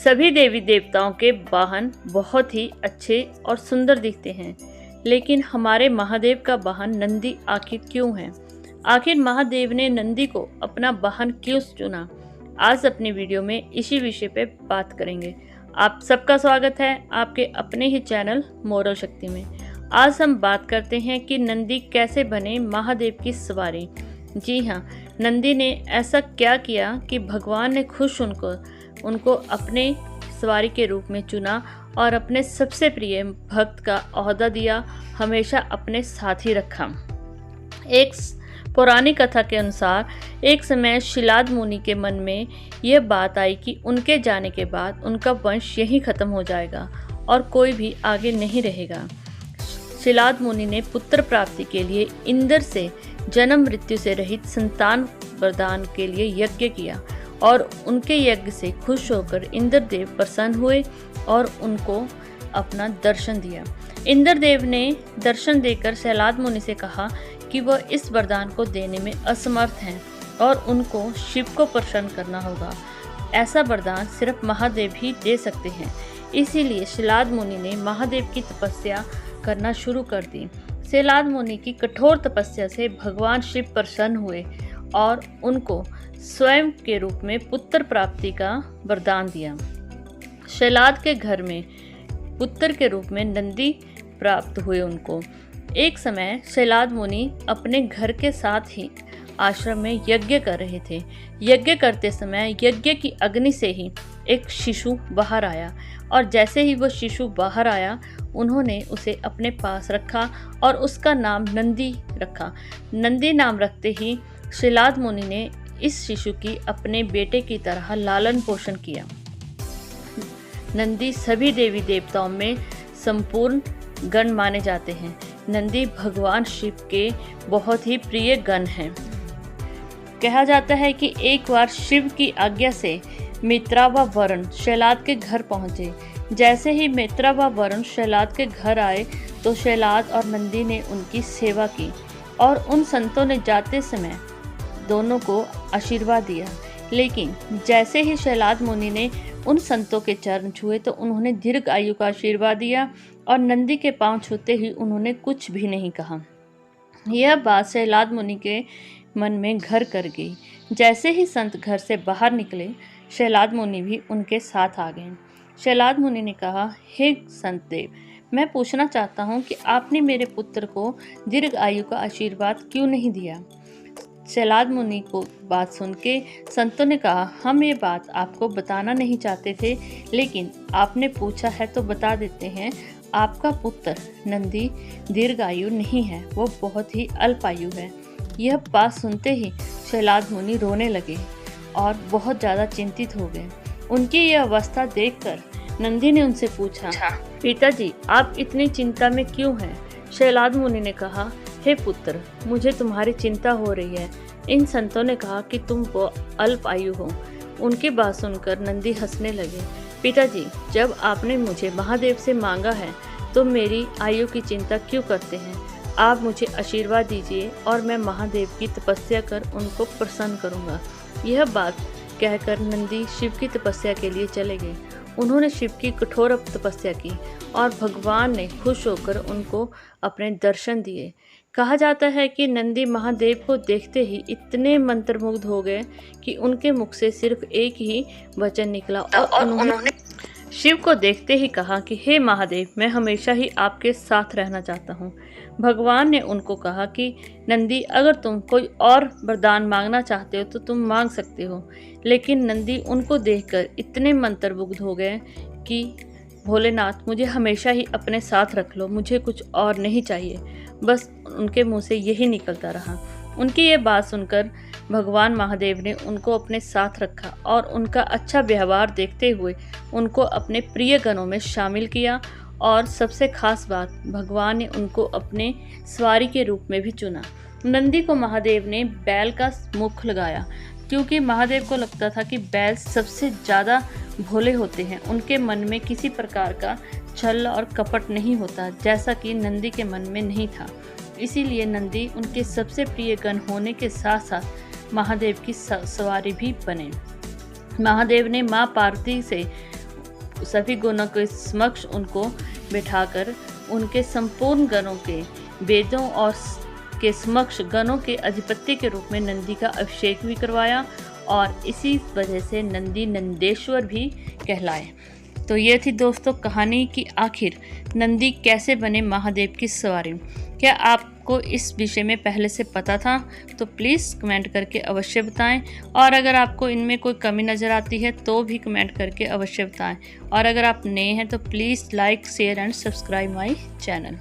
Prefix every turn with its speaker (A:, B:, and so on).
A: सभी देवी देवताओं के वाहन बहुत ही अच्छे और सुंदर दिखते हैं, लेकिन हमारे महादेव का वाहन नंदी आखिर क्यों है? आखिर महादेव ने नंदी को अपना वाहन क्यों चुना? आज अपनी वीडियो में इसी विषय पे बात करेंगे। आप सबका स्वागत है आपके अपने ही चैनल मोरल शक्ति में। आज हम बात करते हैं कि नंदी कैसे बने महादेव की सवारी। जी हाँ, नंदी ने ऐसा क्या किया कि भगवान ने खुश उनको अपने सवारी के रूप में चुना और अपने सबसे प्रिय भक्त का ओहदा दिया, हमेशा अपने साथ ही रखा। एक पौराणिक कथा के अनुसार एक समय शिलाद मुनि के मन में यह बात आई कि उनके जाने के बाद उनका वंश यहीं खत्म हो जाएगा और कोई भी आगे नहीं रहेगा। शिलाद मुनि ने पुत्र प्राप्ति के लिए इंद्र से जन्म मृत्यु से रहित संतान वरदान के लिए यज्ञ किया और उनके यज्ञ से खुश होकर इंद्रदेव प्रसन्न हुए और उनको अपना दर्शन दिया। इंद्रदेव ने दर्शन देकर शिलाद मुनि से कहा कि वह इस वरदान को देने में असमर्थ हैं और उनको शिव को प्रसन्न करना होगा। ऐसा वरदान सिर्फ महादेव ही दे सकते हैं। इसीलिए शिलाद मुनि ने महादेव की तपस्या करना शुरू कर दी। शिलाद मुनि की कठोर तपस्या से भगवान शिव प्रसन्न हुए और उनको स्वयं के रूप में पुत्र प्राप्ति का वरदान दिया। शिलाद के घर में पुत्र के रूप में नंदी प्राप्त हुए उनको। एक समय शिलाद मुनि अपने घर के साथ ही आश्रम में यज्ञ कर रहे थे। यज्ञ करते समय यज्ञ की अग्नि से ही एक शिशु बाहर आया और जैसे ही वह शिशु बाहर आया उन्होंने उसे अपने पास रखा और उसका नाम नंदी रखा। नंदी नाम रखते ही शिलाद मुनि ने इस शिशु की अपने बेटे की तरह लालन पोषण किया। नंदी सभी देवी देवताओं में संपूर्ण गण माने जाते हैं। नंदी भगवान शिव के बहुत ही प्रिय गण हैं। कहा जाता है कि एक बार शिव की आज्ञा से मित्रा व वरुण शिलाद के घर पहुंचे। जैसे ही मित्रा व वरुण शिलाद के घर आए तो शिलाद और नंदी ने उनकी सेवा की और उन संतों ने जाते समय दोनों को आशीर्वाद दिया। लेकिन जैसे ही शिलाद मुनि ने उन संतों के चरण छुए तो उन्होंने दीर्घ आयु का आशीर्वाद दिया और नंदी के पांव छूते ही उन्होंने कुछ भी नहीं कहा। यह बात शिलाद मुनि के मन में घर कर गई। जैसे ही संत घर से बाहर निकले शिलाद मुनि भी उनके साथ आ गए। शिलाद मुनि ने कहा, हे संत देव, मैं पूछना चाहता हूँ कि आपने मेरे पुत्र को दीर्घ आयु का आशीर्वाद क्यों नहीं दिया? शिलाद मुनि को बात सुन के संतों ने कहा, हम ये बात आपको बताना नहीं चाहते थे, लेकिन आपने पूछा है तो बता देते हैं। आपका पुत्र नंदी दीर्घायु नहीं है, वो बहुत ही अल्पायु है। यह बात सुनते ही शिलाद मुनि रोने लगे और बहुत ज़्यादा चिंतित हो गए। उनकी यह अवस्था देखकर नंदी ने उनसे पूछा, पिताजी आप इतनी चिंता में क्यों हैं? शिलाद मुनि ने कहा, हे पुत्र, मुझे तुम्हारी चिंता हो रही है। इन संतों ने कहा कि तुम वो अल्प आयु हो। उनकी बात सुनकर नंदी हंसने लगे। पिताजी, जब आपने मुझे महादेव से मांगा है तो मेरी आयु की चिंता क्यों करते हैं? आप मुझे आशीर्वाद दीजिए और मैं महादेव की तपस्या कर उनको प्रसन्न करूंगा। यह बात कहकर नंदी शिव की तपस्या के लिए चले गए। उन्होंने शिव की कठोर तपस्या की और भगवान ने खुश होकर उनको अपने दर्शन दिए। कहा जाता है कि नंदी महादेव को देखते ही इतने मंत्रमुग्ध हो गए कि उनके मुख से सिर्फ एक ही वचन निकला और उन्होंने शिव को देखते ही कहा कि हे महादेव, मैं हमेशा ही आपके साथ रहना चाहता हूँ। भगवान ने उनको कहा कि नंदी, अगर तुम कोई और वरदान मांगना चाहते हो तो तुम मांग सकते हो। लेकिन नंदी उनको देखकर इतने मंत्रमुग्ध हो गए कि भोलेनाथ, मुझे हमेशा ही अपने साथ रख लो, मुझे कुछ और नहीं चाहिए। बस उनके मुंह से यही निकलता रहा। उनकी ये बात सुनकर भगवान महादेव ने उनको अपने साथ रखा और उनका अच्छा व्यवहार देखते हुए उनको अपने प्रिय गणों में शामिल किया। और सबसे खास बात, भगवान ने उनको अपने सवारी के रूप में भी चुना। नंदी को महादेव ने बैल का मुख लगाया क्योंकि महादेव को लगता था कि बैल सबसे ज़्यादा भोले होते हैं। उनके मन में किसी प्रकार का छल और कपट नहीं होता, जैसा कि नंदी के मन में नहीं था। इसीलिए नंदी उनके सबसे प्रिय गण होने के साथ साथ महादेव की सवारी भी बने। महादेव ने माँ पार्वती से सभी गुणों के समक्ष उनको बिठाकर उनके संपूर्ण गणों के वेदों और के समक्ष गणों के अधिपति के रूप में नंदी का अभिषेक भी करवाया और इसी वजह से नंदी नंदेश्वर भी कहलाए। तो ये थी दोस्तों कहानी कि आखिर नंदी कैसे बने महादेव की सवारी। क्या आपको इस विषय में पहले से पता था? तो प्लीज़ कमेंट करके अवश्य बताएं, और अगर आपको इनमें कोई कमी नज़र आती है तो भी कमेंट करके अवश्य बताएं, और अगर आप नए हैं तो please like share and subscribe my channel.